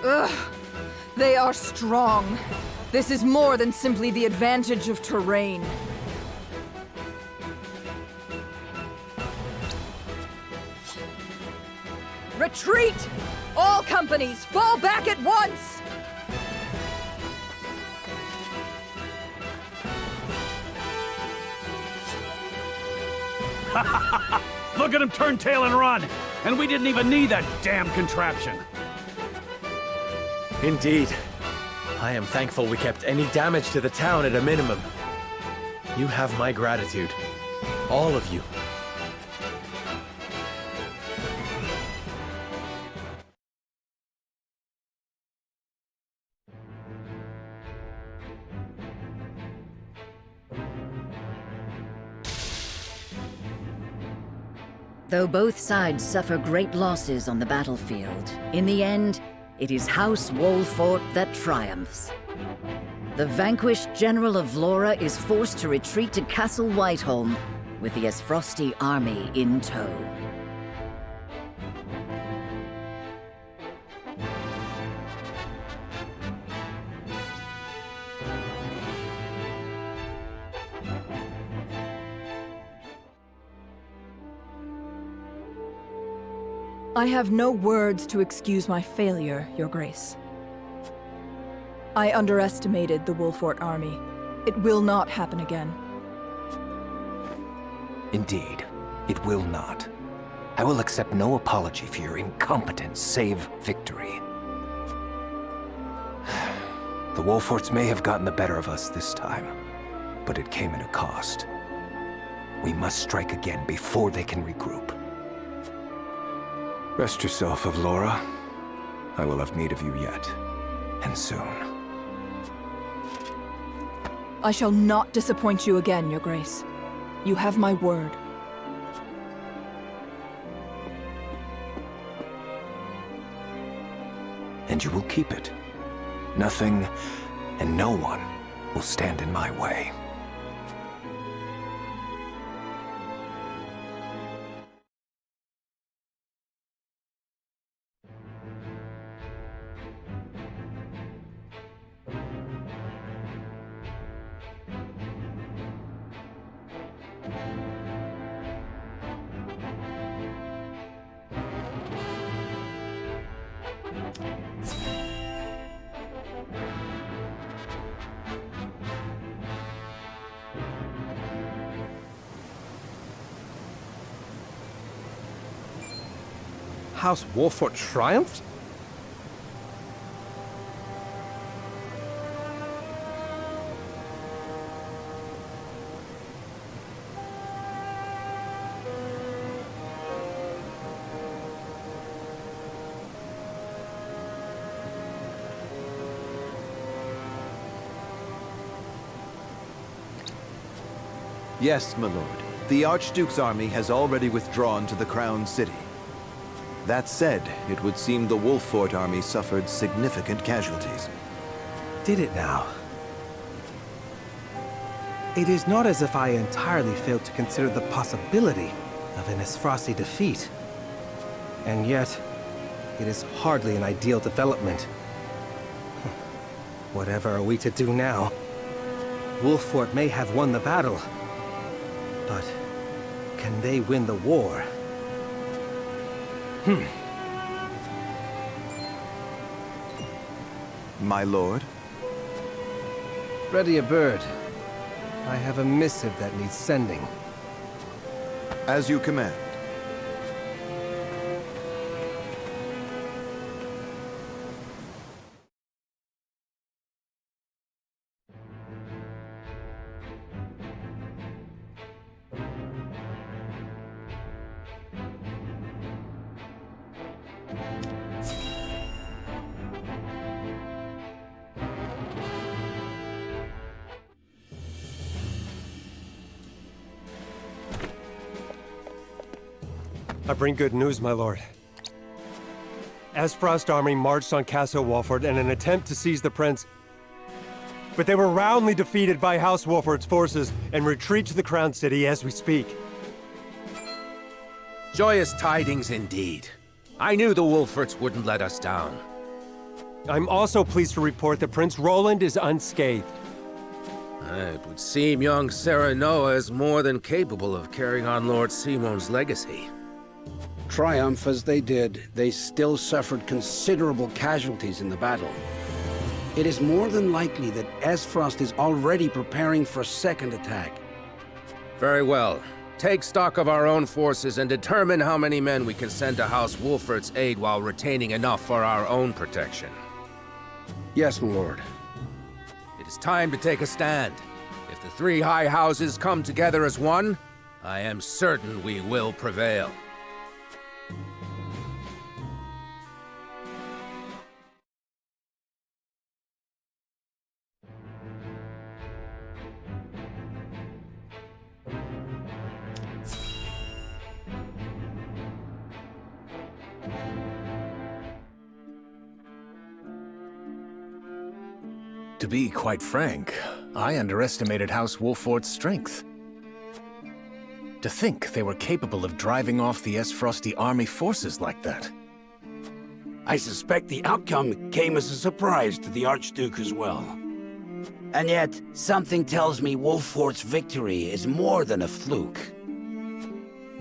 Ugh! They are strong. This is more than simply the advantage of terrain. Retreat! All companies, fall back at once! Look at him turn tail and run! And we didn't even need that damn contraption! Indeed. I am thankful we kept any damage to the town at a minimum. You have my gratitude. All of you. Though both sides suffer great losses on the battlefield, in the end, it is House Wolfort that triumphs. The vanquished General of Vlora is forced to retreat to Castle Whiteholm, with the Esfrosti army in tow. I have no words to excuse my failure, Your Grace. I underestimated the Wolfort army. It will not happen again. Indeed, it will not. I will accept no apology for your incompetence, save victory. The Wolforts may have gotten the better of us this time, but it came at a cost. We must strike again before they can regroup. Rest yourself, Avlora. I will have need of you yet, and soon. I shall not disappoint you again, Your Grace. You have my word. And you will keep it. Nothing and no one will stand in my way. House Wolfort triumphed? Yes, my lord. The Archduke's army has already withdrawn to the Crown City. That said, it would seem the Wolfort army suffered significant casualties. Did it now? It is not as if I entirely failed to consider the possibility of an Esfrosti defeat. And yet, it is hardly an ideal development. Whatever are we to do now? Wolfort may have won the battle, but can they win the war? My lord? Ready a bird. I have a missive that needs sending. As you command. I bring good news, my lord. Esfrost army marched on Castle Wolfort in an attempt to seize the prince, but they were roundly defeated by House Wolfort's forces and retreat to the Crown City as we speak. Joyous tidings indeed. I knew the Wolforts wouldn't let us down. I'm also pleased to report that Prince Roland is unscathed. It would seem young Serenoa is more than capable of carrying on Lord Simon's legacy. Triumph as they did, they still suffered considerable casualties in the battle. It is more than likely that Esfrost is already preparing for a second attack. Very well. Take stock of our own forces and determine how many men we can send to House Wolfort's aid while retaining enough for our own protection. Yes, my lord. It is time to take a stand. If the three high houses come together as one, I am certain we will prevail. To be quite frank, I underestimated House Wolfort's strength. To think they were capable of driving off the Esfrosti army forces like that. I suspect the outcome came as a surprise to the Archduke as well. And yet, something tells me Wolfort's victory is more than a fluke.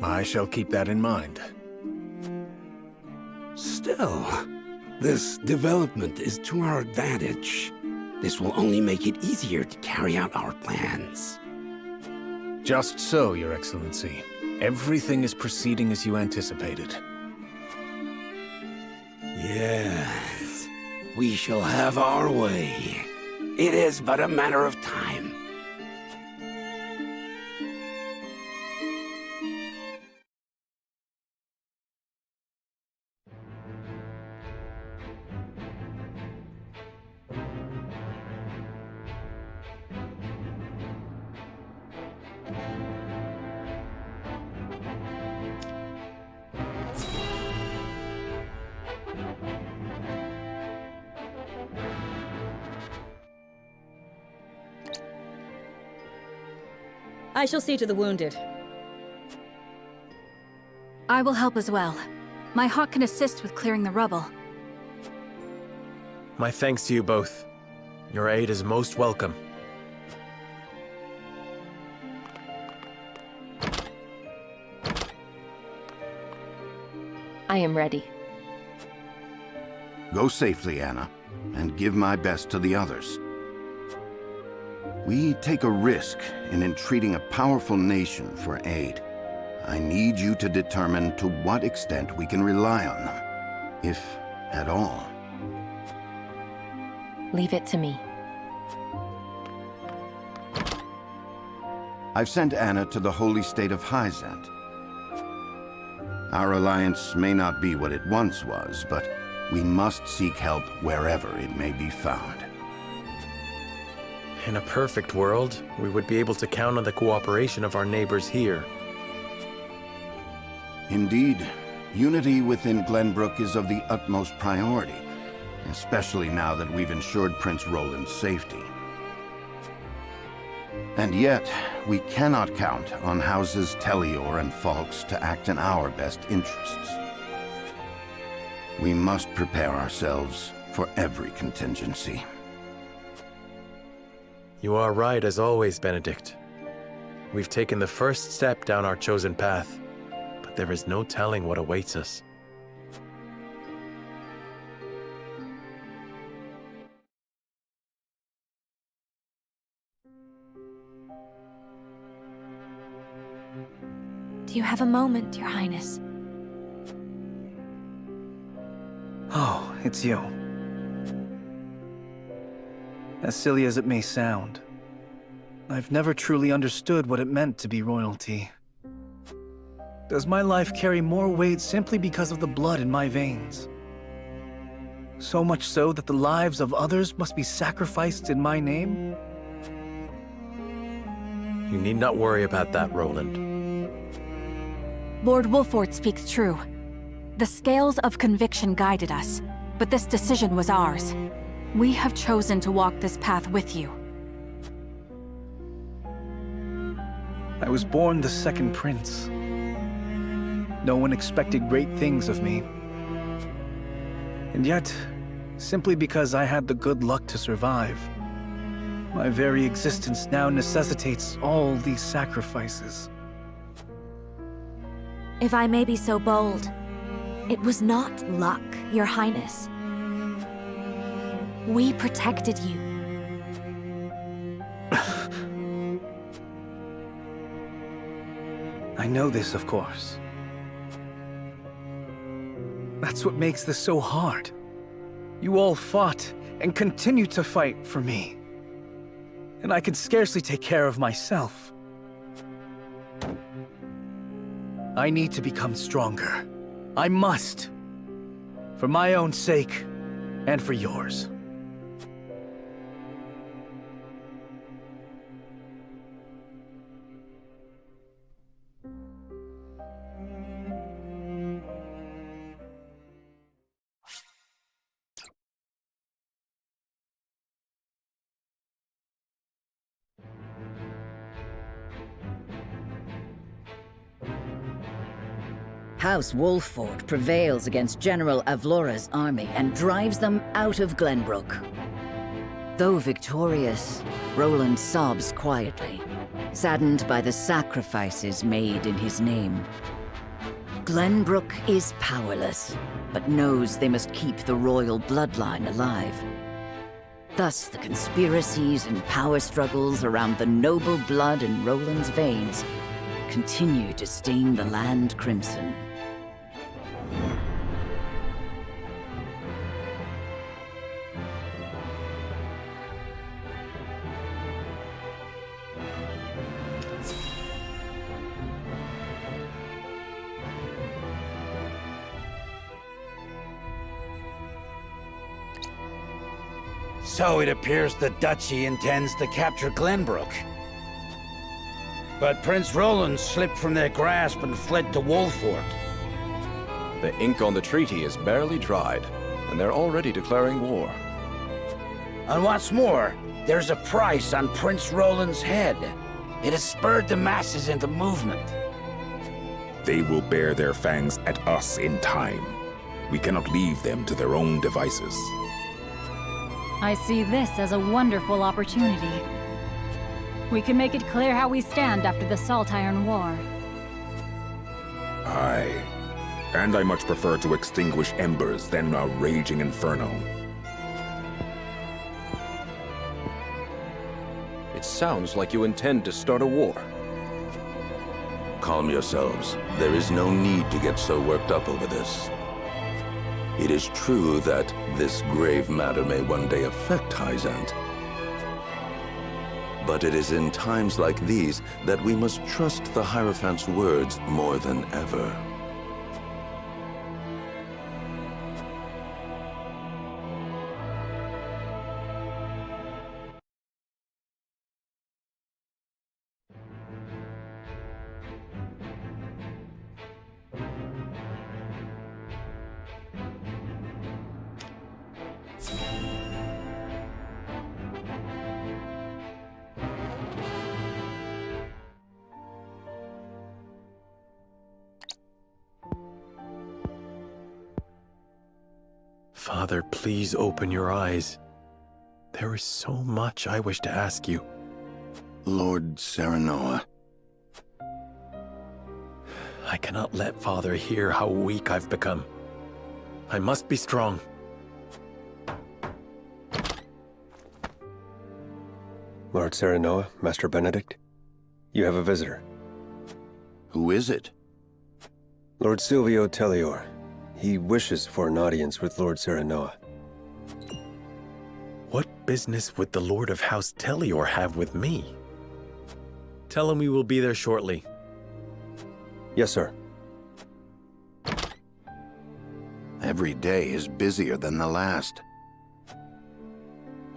I shall keep that in mind. Still, this development is to our advantage. This will only make it easier to carry out our plans. Just so, Your Excellency. Everything is proceeding as you anticipated. Yes, we shall have our way. It is but a matter of time. I shall see to the wounded. I will help as well. My hawk can assist with clearing the rubble. My thanks to you both. Your aid is most welcome. I am ready. Go safely, Anna, and give my best to the others. We take a risk in entreating a powerful nation for aid. I need you to determine to what extent we can rely on them, if at all. Leave it to me. I've sent Anna to the holy state of Hyzant. Our alliance may not be what it once was, but we must seek help wherever it may be found. In a perfect world, we would be able to count on the cooperation of our neighbors here. Indeed, unity within Glenbrook is of the utmost priority, especially now that we've ensured Prince Roland's safety. And yet, we cannot count on houses Tellior and Falks to act in our best interests. We must prepare ourselves for every contingency. You are right as always, Benedict. We've taken the first step down our chosen path, but there is no telling what awaits us. Do you have a moment, Your Highness? Oh, it's you. As silly as it may sound, I've never truly understood what it meant to be royalty. Does my life carry more weight simply because of the blood in my veins? So much so that the lives of others must be sacrificed in my name? You need not worry about that, Roland. Lord Wolfort speaks true. The scales of conviction guided us, but this decision was ours. We have chosen to walk this path with you. I was born the second prince. No one expected great things of me. And yet, simply because I had the good luck to survive. My very existence now necessitates all these sacrifices. If I may be so bold, it was not luck, Your Highness. We protected you. I know this, of course. That's what makes this so hard. You all fought and continue to fight for me. And I can scarcely take care of myself. I need to become stronger. I must. For my own sake, and for yours. House Wolffort prevails against General Avlora's army and drives them out of Glenbrook. Though victorious, Roland sobs quietly, saddened by the sacrifices made in his name. Glenbrook is powerless, but knows they must keep the royal bloodline alive. Thus, the conspiracies and power struggles around the noble blood in Roland's veins continue to stain the land crimson. So it appears the Duchy intends to capture Glenbrook. But Prince Roland slipped from their grasp and fled to Wolffort. The ink on the treaty is barely dried, and they're already declaring war. And what's more, there's a price on Prince Roland's head. It has spurred the masses into movement. They will bear their fangs at us in time. We cannot leave them to their own devices. I see this as a wonderful opportunity. We can make it clear how we stand after the Salt Iron War. Aye. And I much prefer to extinguish embers than a raging inferno. It sounds like you intend to start a war. Calm yourselves. There is no need to get so worked up over this. It is true that this grave matter may one day affect Hyzant. But it is in times like these that we must trust the Hierophant's words more than ever. Father, please open your eyes. There is so much I wish to ask you. Lord Serenoa. I cannot let Father hear how weak I've become. I must be strong. Lord Serenoa, Master Benedict, you have a visitor. Who is it? Lord Silvio Telliore. He wishes for an audience with Lord Serenoa. What business would the Lord of House Telliore have with me? Tell him we will be there shortly. Yes, sir. Every day is busier than the last.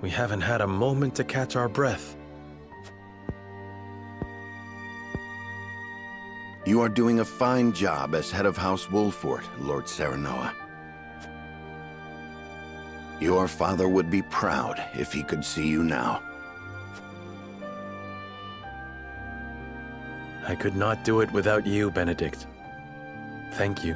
We haven't had a moment to catch our breath. You are doing a fine job as head of House Wolffort, Lord Serenoa. Your father would be proud if he could see you now. I could not do it without you, Benedict. Thank you.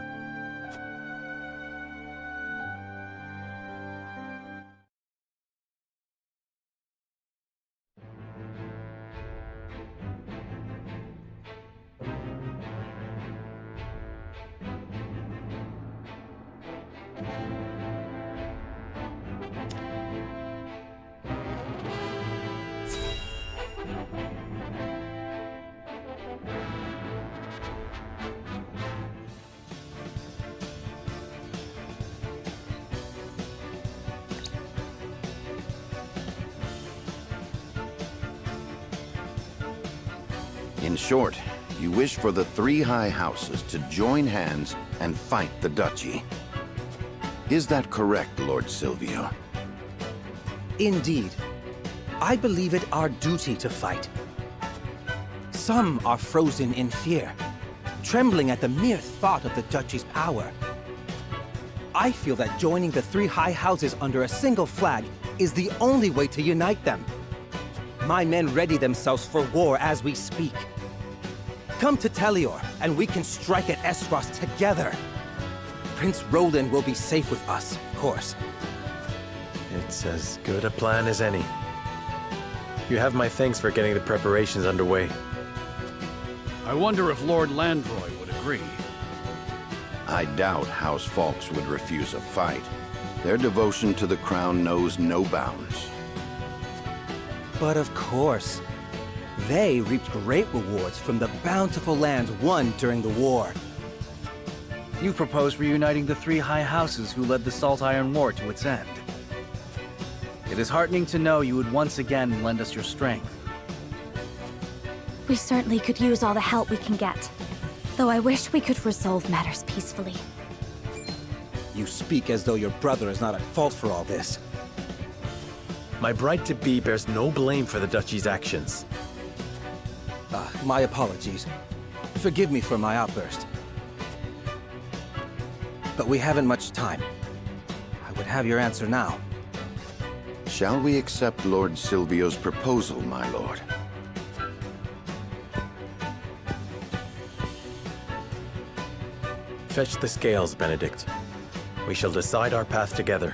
In short, you wish for the three high houses to join hands and fight the duchy. Is that correct, Lord Silvio? Indeed. I believe it our duty to fight. Some are frozen in fear, trembling at the mere thought of the duchy's power. I feel that joining the three high houses under a single flag is the only way to unite them. My men ready themselves for war as we speak. Come to Telliore, and we can strike at Esfrost together. Prince Roland will be safe with us, of course. It's as good a plan as any. You have my thanks for getting the preparations underway. I wonder if Lord Landroy would agree. I doubt House Fawkes would refuse a fight. Their devotion to the crown knows no bounds. But of course, they reaped great rewards from the bountiful lands won during the war. You propose reuniting the three high houses who led the Salt Iron War to its end. It is heartening to know you would once again lend us your strength. We certainly could use all the help we can get. Though I wish we could resolve matters peacefully. You speak as though your brother is not at fault for all this. My bride-to-be bears no blame for the duchy's actions. My apologies. Forgive me for my outburst. But we haven't much time. I would have your answer now. Shall we accept Lord Silvio's proposal, my lord? Fetch the scales, Benedict. We shall decide our path together.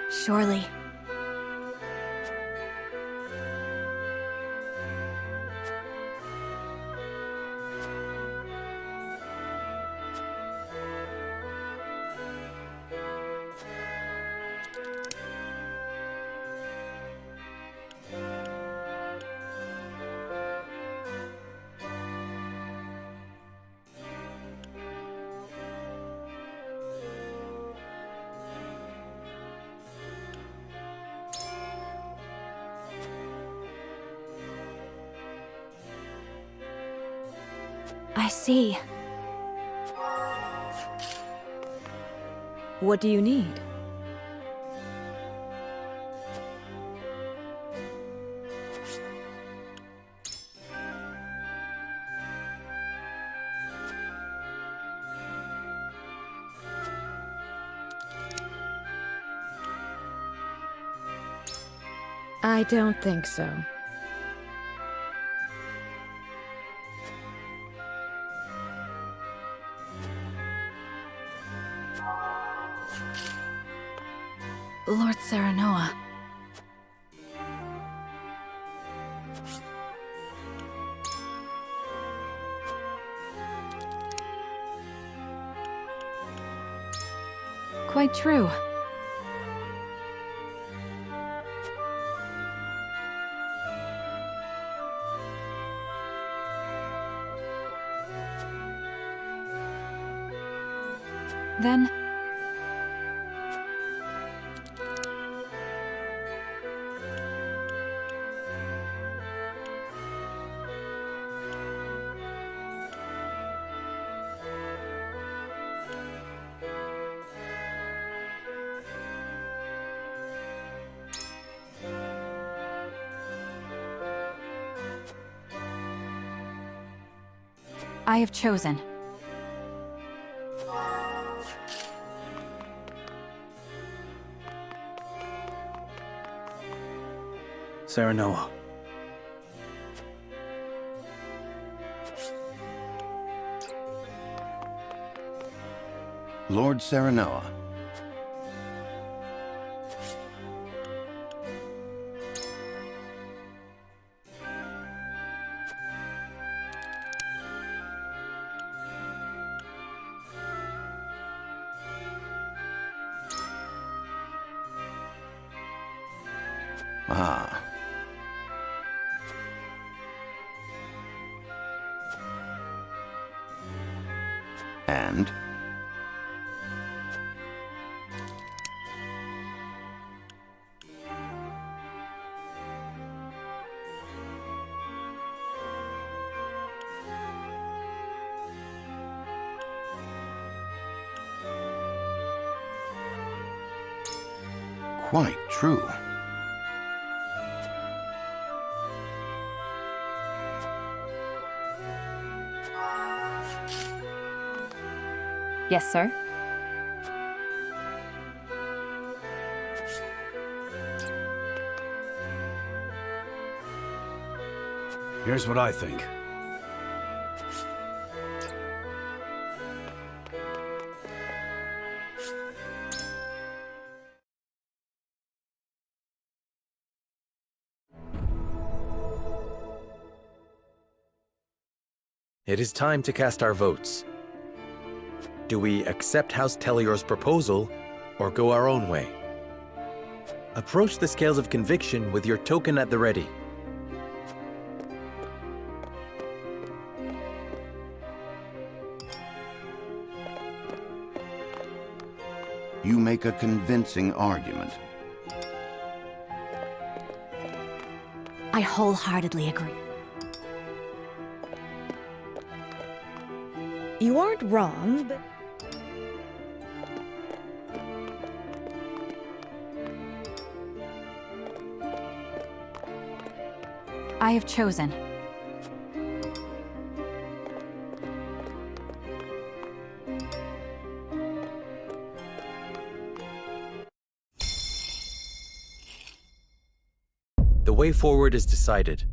Surely. I see. What do you need? I don't think so. Lord Serenoa. Quite true. Then... I have chosen. Serenoa. Lord Serenoa. Ah. And? Quite true. Yes, sir. Here's what I think. It is time to cast our votes. Do we accept House Telliore's proposal, or go our own way? Approach the scales of conviction with your token at the ready. You make a convincing argument. I wholeheartedly agree. You aren't wrong, but... I have chosen. The way forward is decided.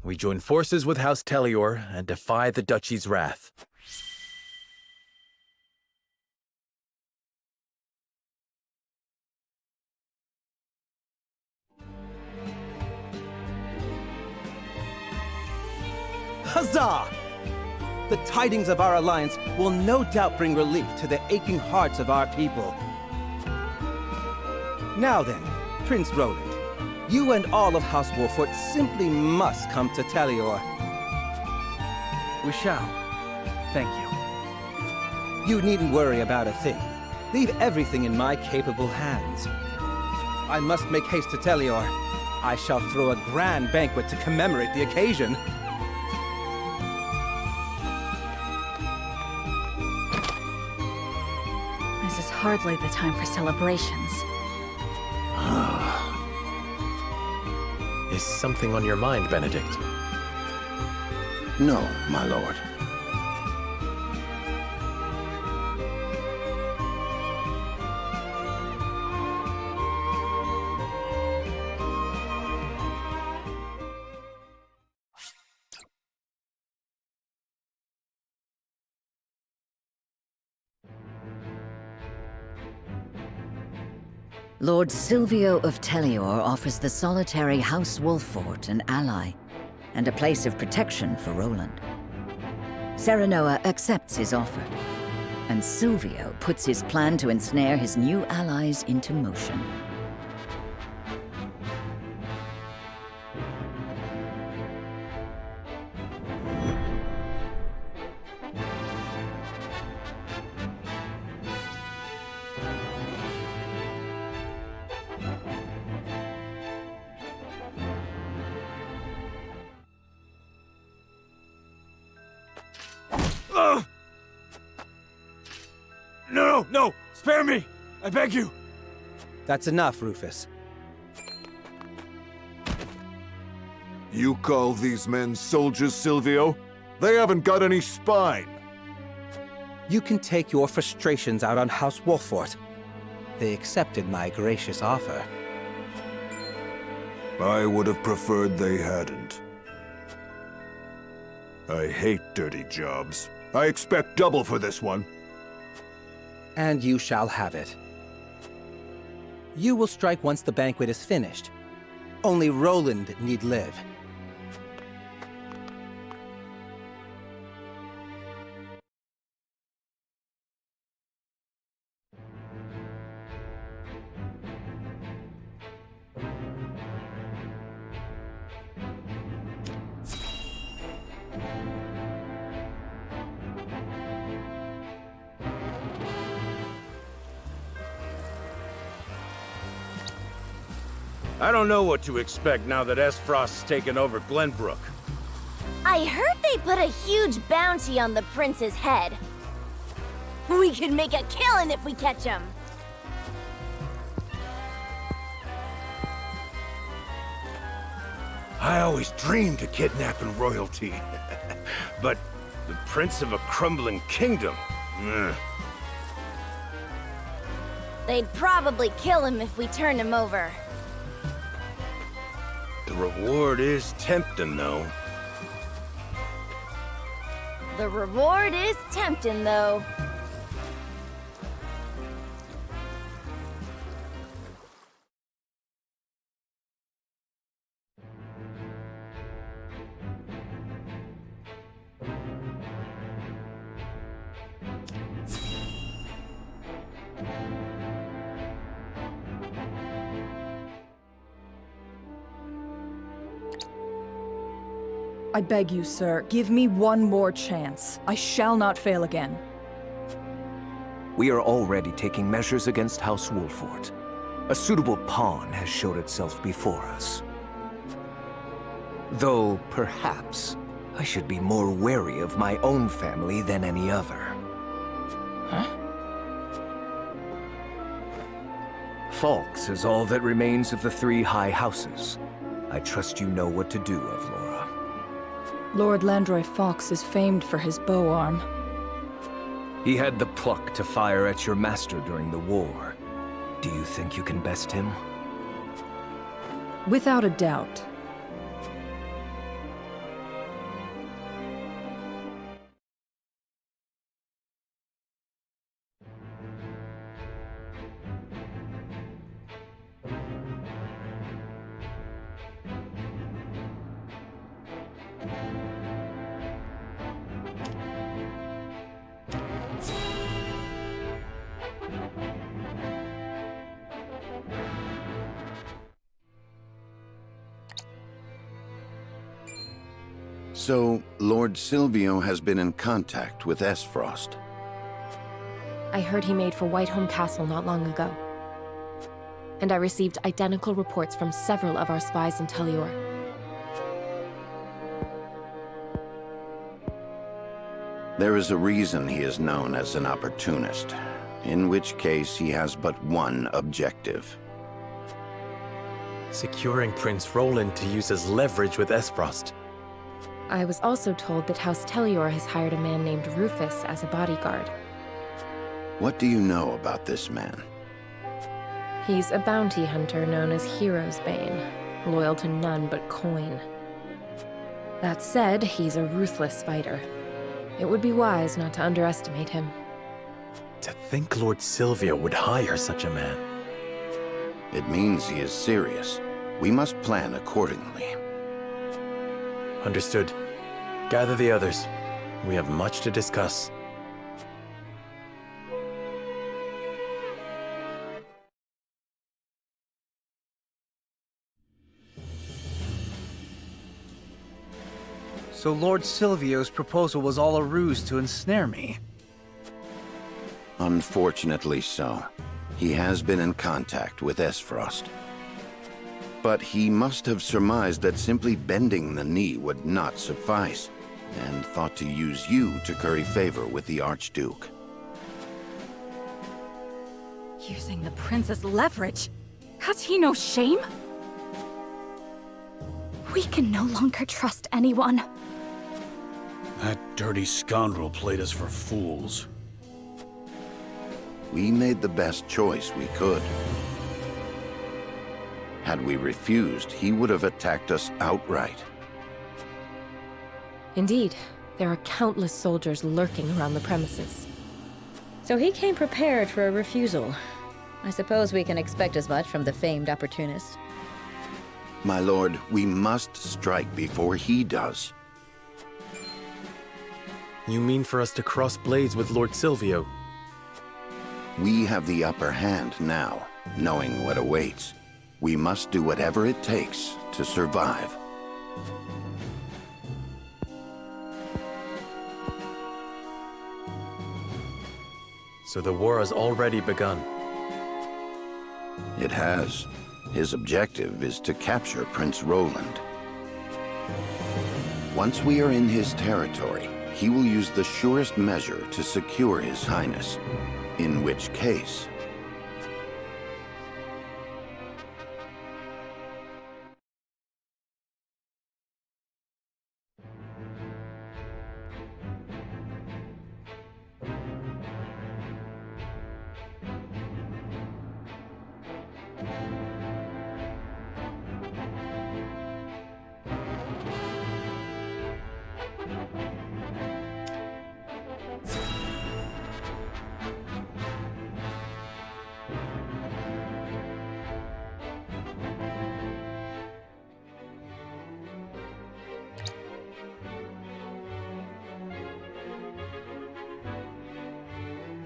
We join forces with House Telliore and defy the Duchy's wrath. Huzzah! The tidings of our alliance will no doubt bring relief to the aching hearts of our people. Now then, Prince Roland, you and all of House Wolfort simply must come to Telliore. We shall. Thank you. You needn't worry about a thing. Leave everything in my capable hands. I must make haste to Telliore. I shall throw a grand banquet to commemorate the occasion. This is hardly the time for celebrations. Is something on your mind, Benedict? No, my lord. Lord Silvio of Tellior offers the solitary House Wolfort an ally, and a place of protection for Roland. Serenoa accepts his offer, and Silvio puts his plan to ensnare his new allies into motion. No! Spare me! I beg you! That's enough, Rufus. You call these men soldiers, Silvio? They haven't got any spine! You can take your frustrations out on House Wolfort. They accepted my gracious offer. I would have preferred they hadn't. I hate dirty jobs. I expect double for this one. And you shall have it. You will strike once the banquet is finished. Only Roland need live. I don't know what to expect now that Frost's taken over Glenbrook. I heard they put a huge bounty on the prince's head. We could make a killing if we catch him. I always dreamed of kidnapping royalty. But the prince of a crumbling kingdom? They'd probably kill him if we turned him over. The reward is tempting, though. The reward is tempting, though. I beg you, sir, give me one more chance. I shall not fail again. We are already taking measures against House Wolfort. A suitable pawn has showed itself before us. Though, perhaps, I should be more wary of my own family than any other. Huh? Falks is all that remains of the three high houses. I trust you know what to do, Avlora. Lord Landroy Fox is famed for his bow arm. He had the pluck to fire at your master during the war. Do you think you can best him? Without a doubt. So, Lord Silvio has been in contact with Frost. I heard he made for Whiteholm Castle not long ago. And I received identical reports from several of our spies in Telliore. There is a reason he is known as an opportunist, in which case he has but one objective. Securing Prince Roland to use as leverage with Frost. I was also told that House Telliore has hired a man named Rufus as a bodyguard. What do you know about this man? He's a bounty hunter known as Hero's Bane, loyal to none but coin. That said, he's a ruthless fighter. It would be wise not to underestimate him. To think Lord Silvio would hire such a man. It means he is serious. We must plan accordingly. Understood. Gather the others. We have much to discuss. So Lord Silvio's proposal was all a ruse to ensnare me? Unfortunately so. He has been in contact with Frost. But he must have surmised that simply bending the knee would not suffice, and thought to use you to curry favor with the Archduke. Using the prince as leverage? Has he no shame? We can no longer trust anyone. That dirty scoundrel played us for fools. We made the best choice we could. Had we refused, he would have attacked us outright. Indeed, there are countless soldiers lurking around the premises. So he came prepared for a refusal. I suppose we can expect as much from the famed opportunist. My lord, we must strike before he does. You mean for us to cross blades with Lord Silvio? We have the upper hand now, knowing what awaits. We must do whatever it takes to survive. So the war has already begun. It has. His objective is to capture Prince Roland. Once we are in his territory, he will use the surest measure to secure His Highness. In which case...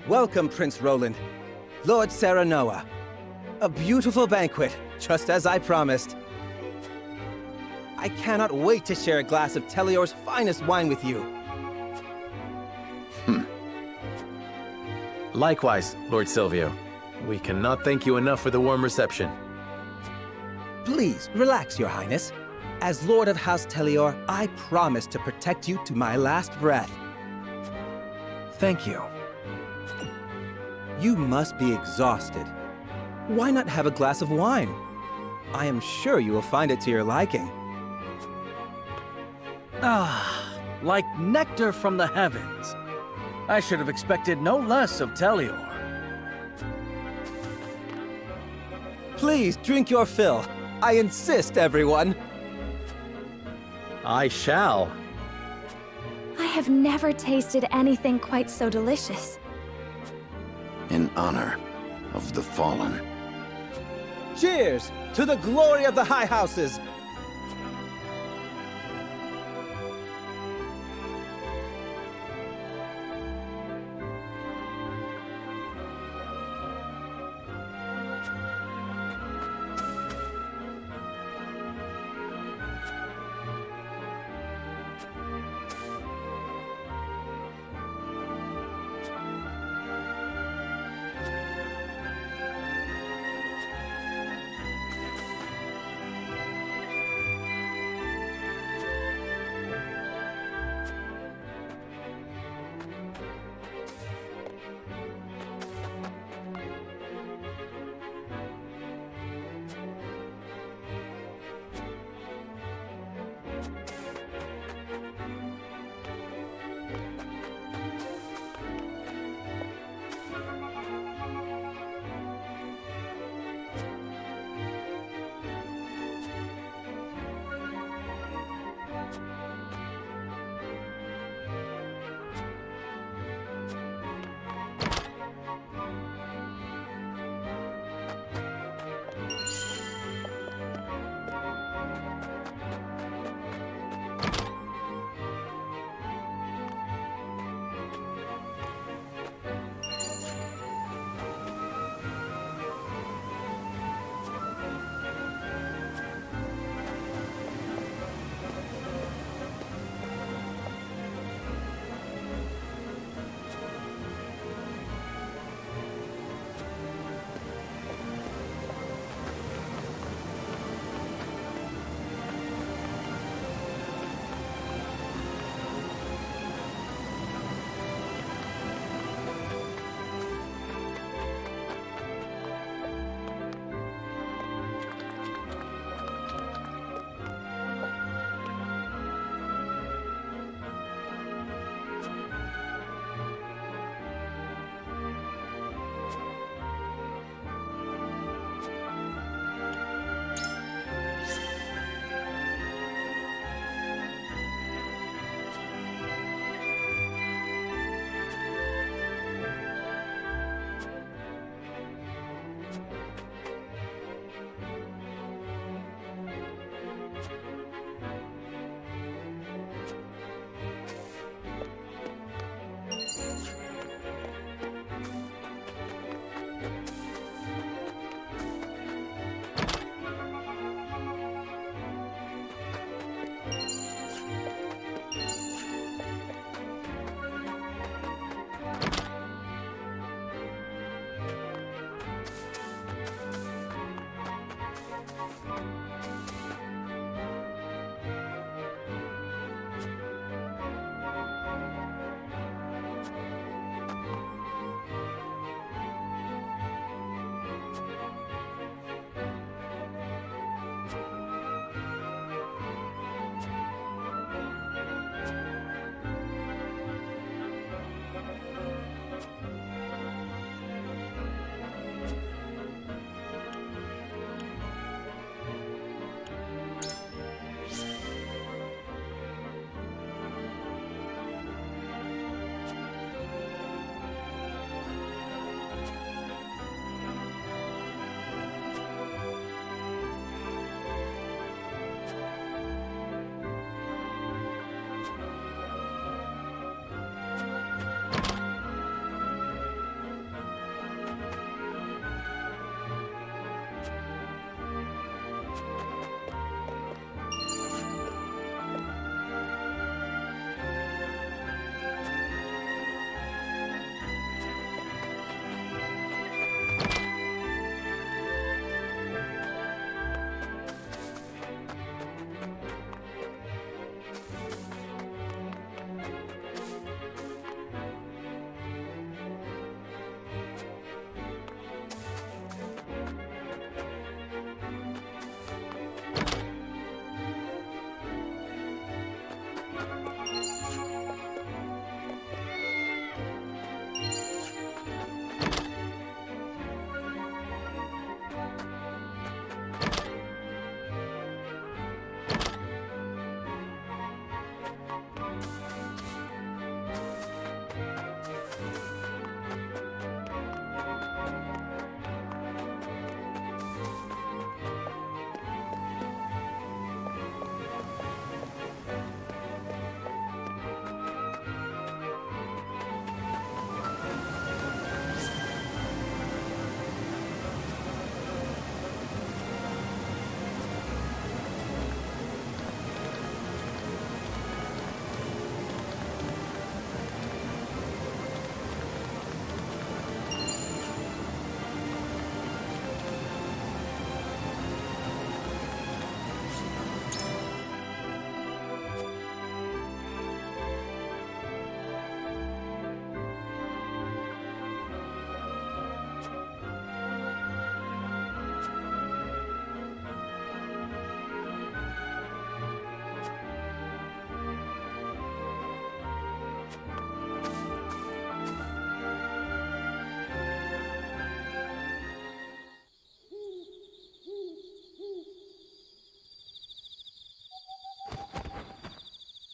Welcome, Prince Roland. Lord Serenoa. A beautiful banquet, just as I promised. I cannot wait to share a glass of Telliore's finest wine with you. Likewise, Lord Silvio. We cannot thank you enough for the warm reception. Please, relax, Your Highness. As Lord of House Telior, I promise to protect you to my last breath. Thank you. You must be exhausted. Why not have a glass of wine? I am sure you will find it to your liking. Ah, like nectar from the heavens. I should have expected no less of Telliore. Please, drink your fill. I insist, everyone. I shall. I have never tasted anything quite so delicious. In honor of the fallen. Cheers to the glory of the High Houses!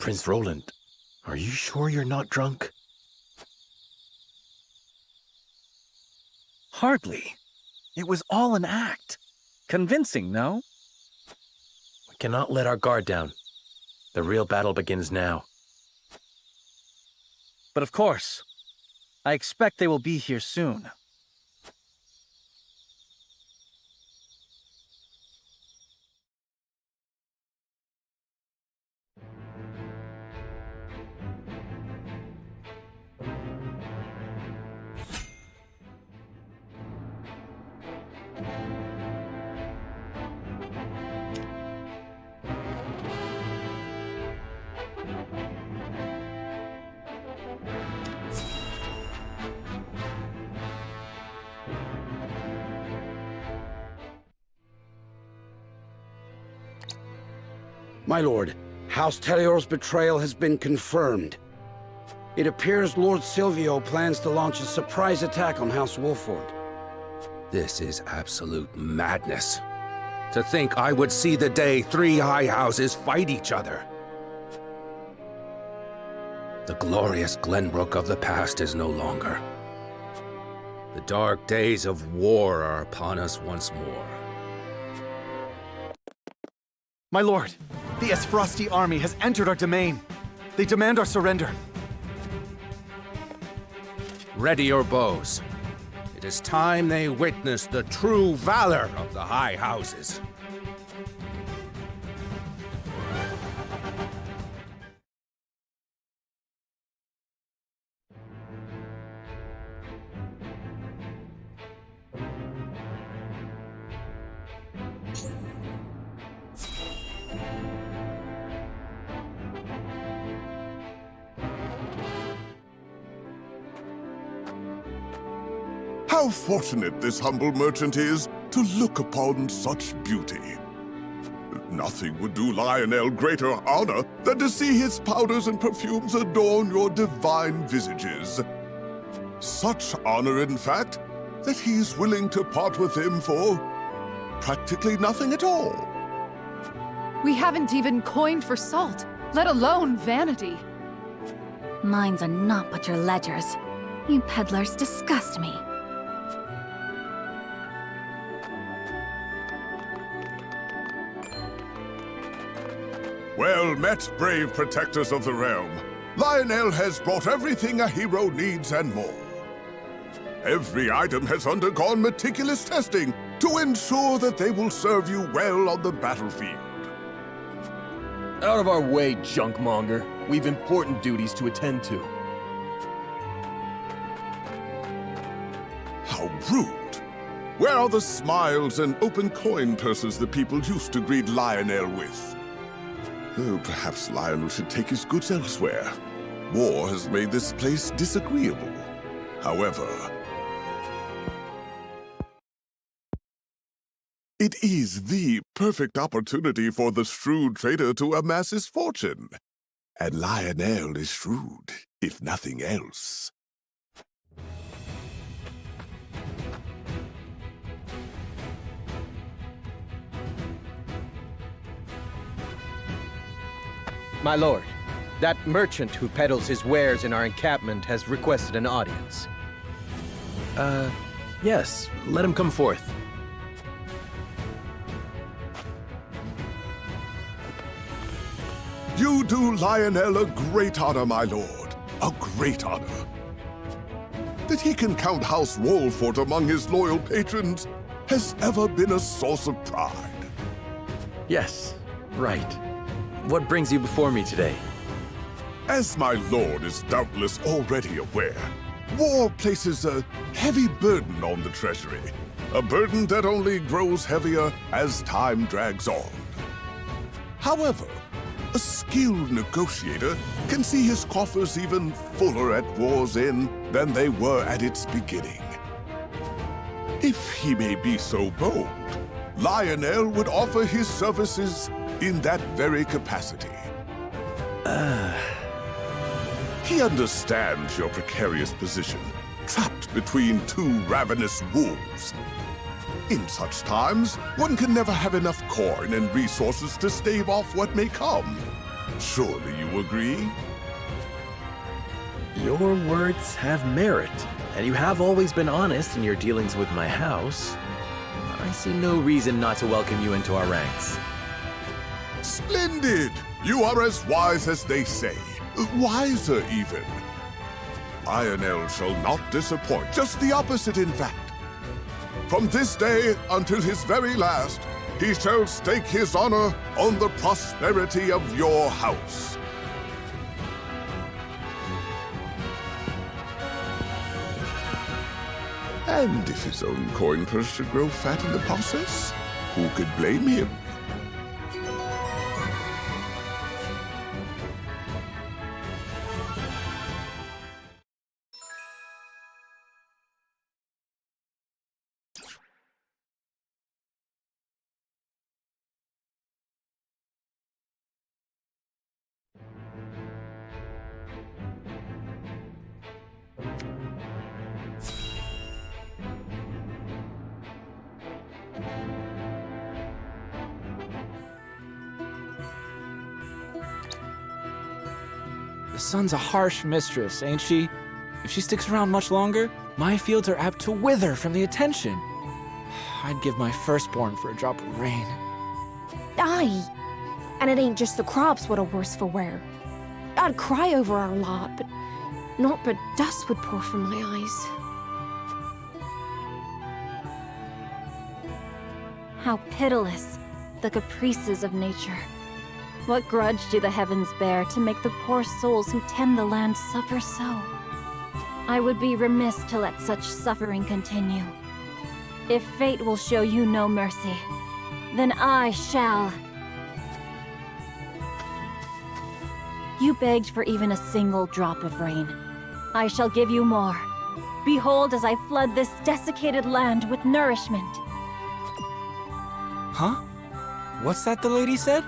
Prince Roland, are you sure you're not drunk? Hardly. It was all an act. Convincing, no? We cannot let our guard down. The real battle begins now. But of course, I expect they will be here soon. My lord, House Telliore's betrayal has been confirmed. It appears Lord Silvio plans to launch a surprise attack on House Wolford. This is absolute madness. To think I would see the day 3 high houses fight each other. The glorious Glenbrook of the past is no longer. The dark days of war are upon us once more. My lord, the Esfrosti army has entered our domain. They demand our surrender. Ready your bows. It is time they witness the true valor of the high houses. How fortunate this humble merchant is to look upon such beauty. Nothing would do Lionel greater honor than to see his powders and perfumes adorn your divine visages. Such honor, in fact, that he's willing to part with them for practically nothing at all. We haven't even coined for salt, let alone vanity. Mines are not but your ledgers. You peddlers disgust me. Well met, brave protectors of the realm. Lionel has brought everything a hero needs and more. Every item has undergone meticulous testing to ensure that they will serve you well on the battlefield. Out of our way, junkmonger. We've important duties to attend to. How rude. Where are the smiles and open coin purses the people used to greet Lionel with? Oh, perhaps Lionel should take his goods elsewhere. War has made this place disagreeable. However, it is the perfect opportunity for the shrewd trader to amass his fortune. And Lionel is shrewd, if nothing else. My lord, that merchant who peddles his wares in our encampment has requested an audience. Yes, let him come forth. You do Lionel a great honor, my lord. A great honor. That he can count House Wolford among his loyal patrons has ever been a source of pride. Yes, right. What brings you before me today? As my lord is doubtless already aware, war places a heavy burden on the treasury. A burden that only grows heavier as time drags on. However, a skilled negotiator can see his coffers even fuller at war's end than they were at its beginning. If he may be so bold, Lionel would offer his services in that very capacity. He understands your precarious position, trapped between 2 ravenous wolves. In such times, one can never have enough coin and resources to stave off what may come. Surely you agree? Your words have merit, and you have always been honest in your dealings with my house. I see no reason not to welcome you into our ranks. Splendid! You are as wise as they say. Wiser, even. Lionel shall not disappoint. Just the opposite, in fact. From this day until his very last, he shall stake his honor on the prosperity of your house. And if his own coin purse should grow fat in the process, who could blame him? The sun's a harsh mistress, ain't she? If she sticks around much longer, my fields are apt to wither from the attention. I'd give my firstborn for a drop of rain. Aye, and it ain't just the crops what are worse for wear. I'd cry over our lot, but naught but dust would pour from my eyes. How pitiless, the caprices of nature. What grudge do the heavens bear to make the poor souls who tend the land suffer so? I would be remiss to let such suffering continue. If fate will show you no mercy, then I shall. You begged for even a single drop of rain. I shall give you more. Behold as I flood this desiccated land with nourishment. Huh? What's that the lady said?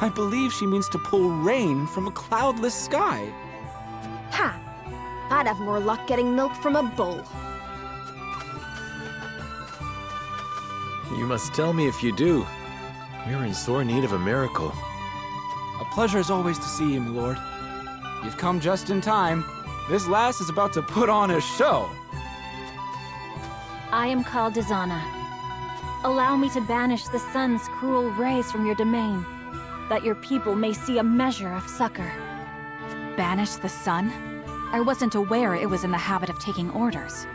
I believe she means to pull rain from a cloudless sky. Ha! I'd have more luck getting milk from a bull. You must tell me if you do. We're in sore need of a miracle. A pleasure as always to see you, my lord. You've come just in time. This lass is about to put on a show. I am called Dizana. Allow me to banish the sun's cruel rays from your domain, that your people may see a measure of succor. Banish the sun? I wasn't aware it was in the habit of taking orders.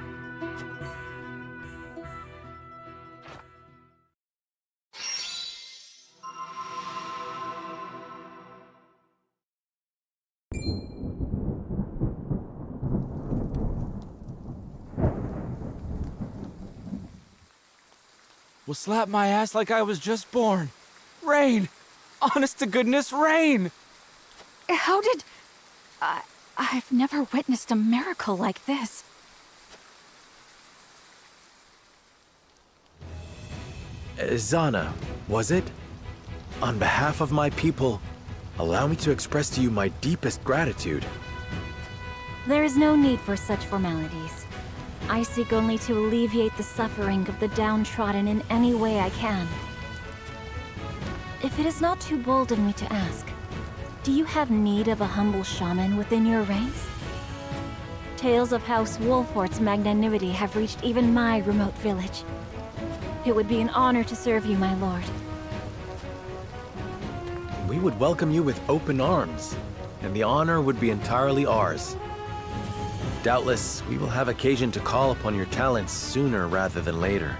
Will slap my ass like I was just born. Rain! Honest to goodness, rain! How did... I've never witnessed a miracle like this. Zana, was it? On behalf of my people, allow me to express to you my deepest gratitude. There is no need for such formalities. I seek only to alleviate the suffering of the downtrodden in any way I can. If it is not too bold of me to ask, do you have need of a humble shaman within your ranks? Tales of House Wolfort's magnanimity have reached even my remote village. It would be an honor to serve you, my lord. We would welcome you with open arms, and the honor would be entirely ours. Doubtless, we will have occasion to call upon your talents sooner rather than later.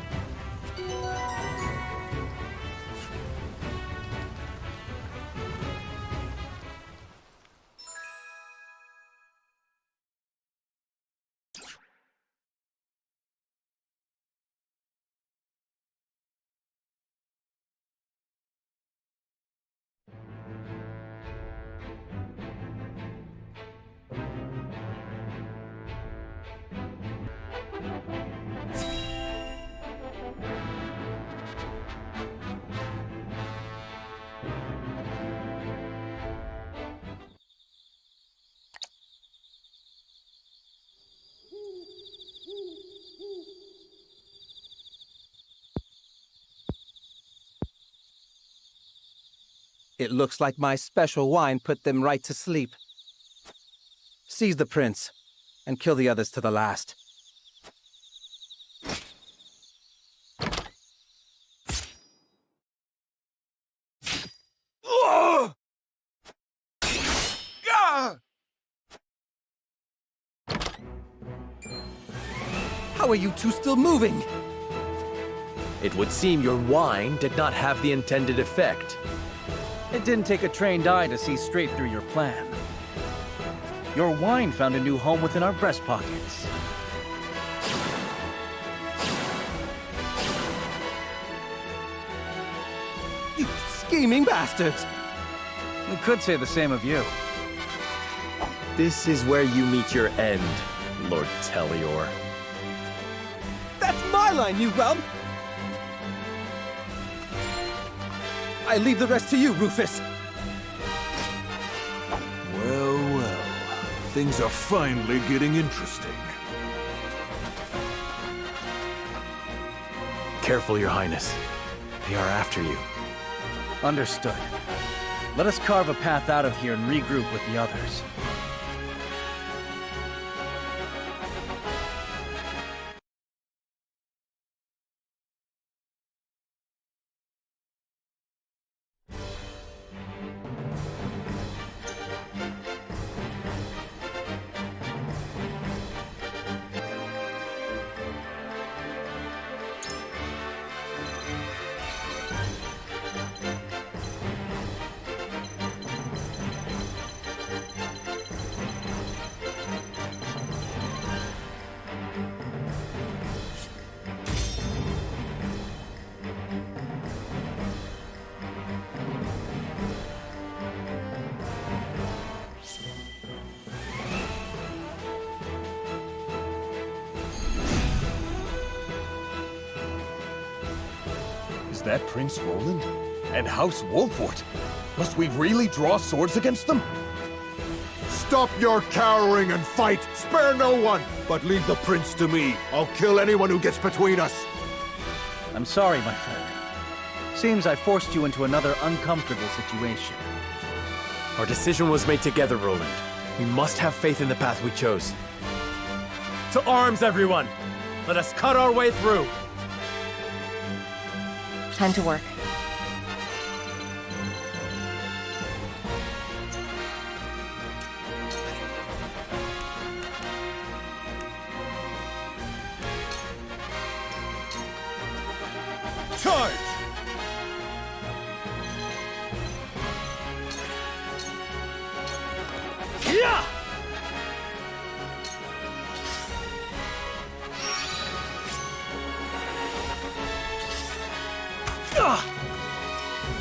It looks like my special wine put them right to sleep. Seize the prince, and kill the others to the last. How are you two still moving? It would seem your wine did not have the intended effect. It didn't take a trained eye to see straight through your plan. Your wine found a new home within our breast pockets. You scheming bastards! We could say the same of you. This is where you meet your end, Lord Tellior. That's my line, you whelp! I leave the rest to you, Rufus. Well, well. Things are finally getting interesting. Careful, Your Highness. They are after you. Understood. Let us carve a path out of here and regroup with the others. Is that Prince Roland? And House Wolfort? Must we really draw swords against them? Stop your cowering and fight! Spare no one! But leave the prince to me. I'll kill anyone who gets between us. I'm sorry, my friend. Seems I forced you into another uncomfortable situation. Our decision was made together, Roland. We must have faith in the path we chose. To arms, everyone! Let us cut our way through! Time to work. Charge! Yeah!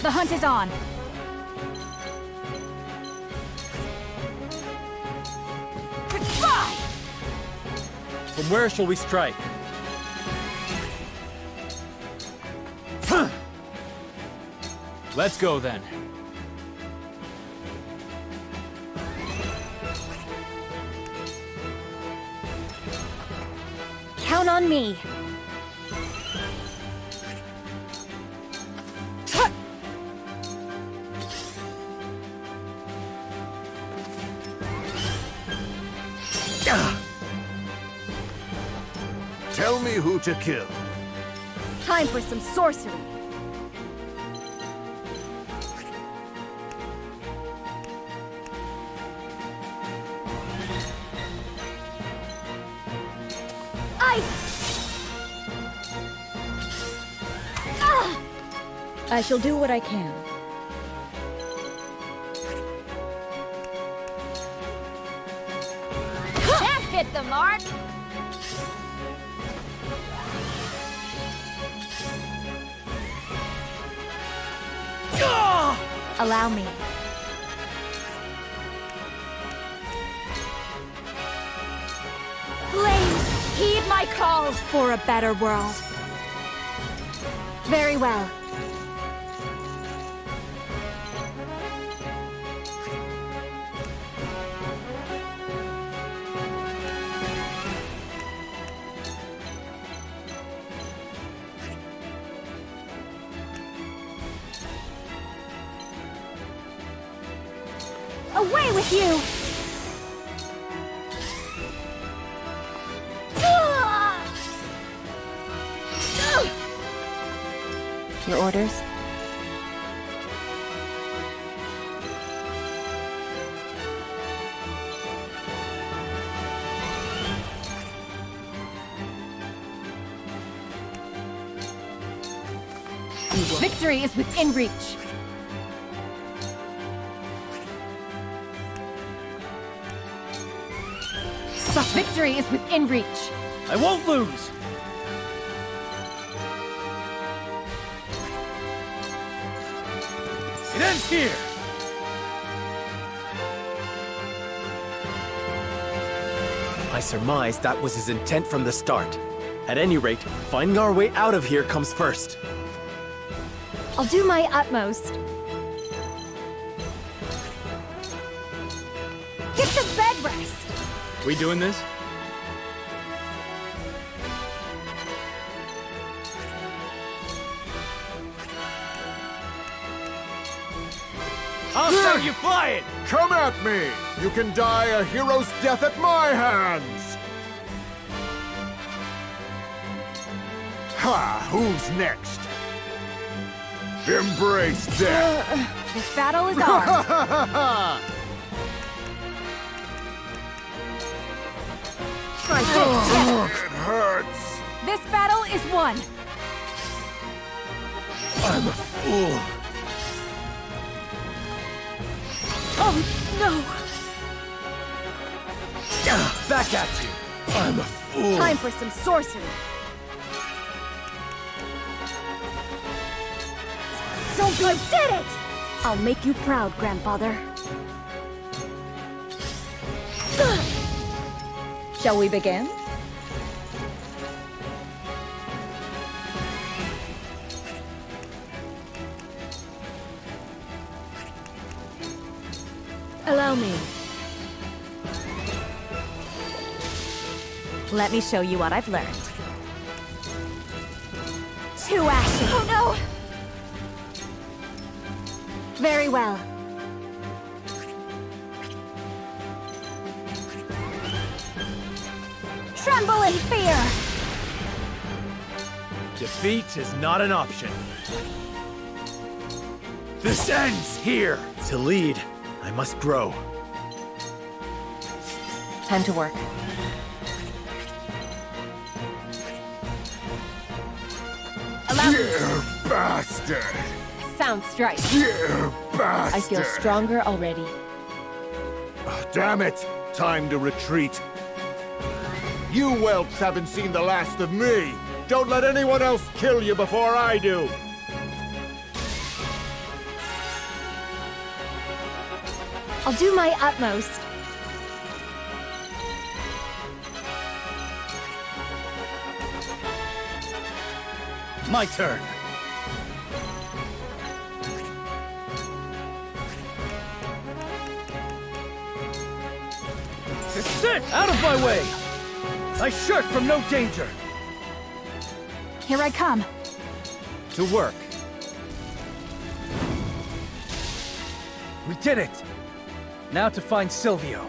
The hunt is on. Goodbye! From where shall we strike? Let's go then. Count on me. Tell me who to kill. Time for some sorcery. I shall do what I can. That hit the mark! Allow me. Flames, heed my call for a better world. Very well. Away with you! Your orders? Victory is within reach! Victory is within reach! I won't lose! It ends here! I surmised that was his intent from the start. At any rate, finding our way out of here comes first. I'll do my utmost. Get to bed rest! We doing this? I'll send you flying! Come at me! You can die a hero's death at my hands! Ha! Who's next? Embrace death! This battle is ours! Try this! It hurts! This battle is won! I'm a fool! Oh, no! Back at you! I'm a fool! Time for some sorcery! Silvio did it! I'll make you proud, grandfather. Shall we begin? Allow me. Let me show you what I've learned. Too ashy. Oh no! Very well. Tremble in fear! Defeat is not an option. This ends here! To lead, I must grow. Time to work. Allow me. You bastard! Sound strike. You bastard! I feel stronger already. Damn it! Time to retreat. You whelps haven't seen the last of me! Don't let anyone else kill you before I do! I'll do my utmost. My turn. Sit out of my way! I shirk from no danger. Here I come. To work. We did it! Now to find Silvio.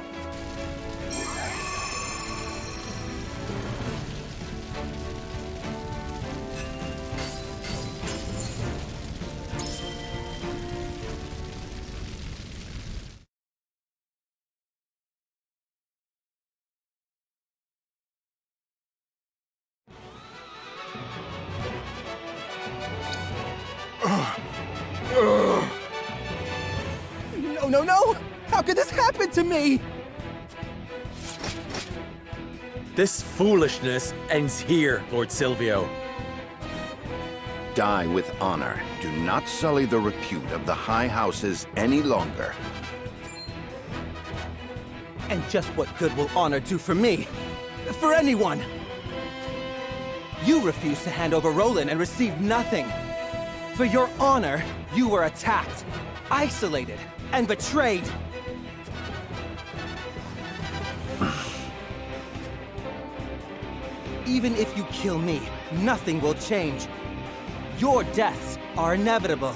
No, no! How could this happen to me? This foolishness ends here, Lord Silvio. Die with honor. Do not sully the repute of the high houses any longer. And just what good will honor do for me? For anyone? You refused to hand over Roland and received nothing. For your honor, you were attacked, isolated, and betrayed. Even if you kill me, nothing will change. Your deaths are inevitable.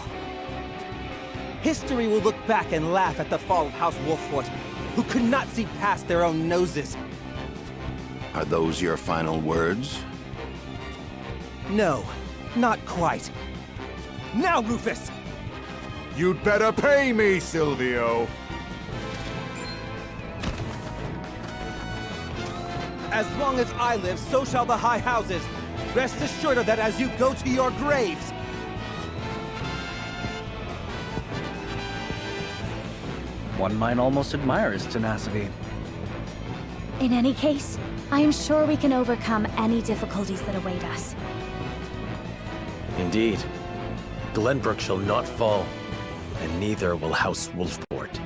History will look back and laugh at the fall of House Wolffort, who could not see past their own noses. Are those your final words? No, not quite. Now, Rufus! You'd better pay me, Silvio! As long as I live, so shall the high houses. Rest assured of that as you go to your graves. One might almost admire his tenacity. In any case, I am sure we can overcome any difficulties that await us. Indeed. Glenbrook shall not fall, and neither will House Wolffort.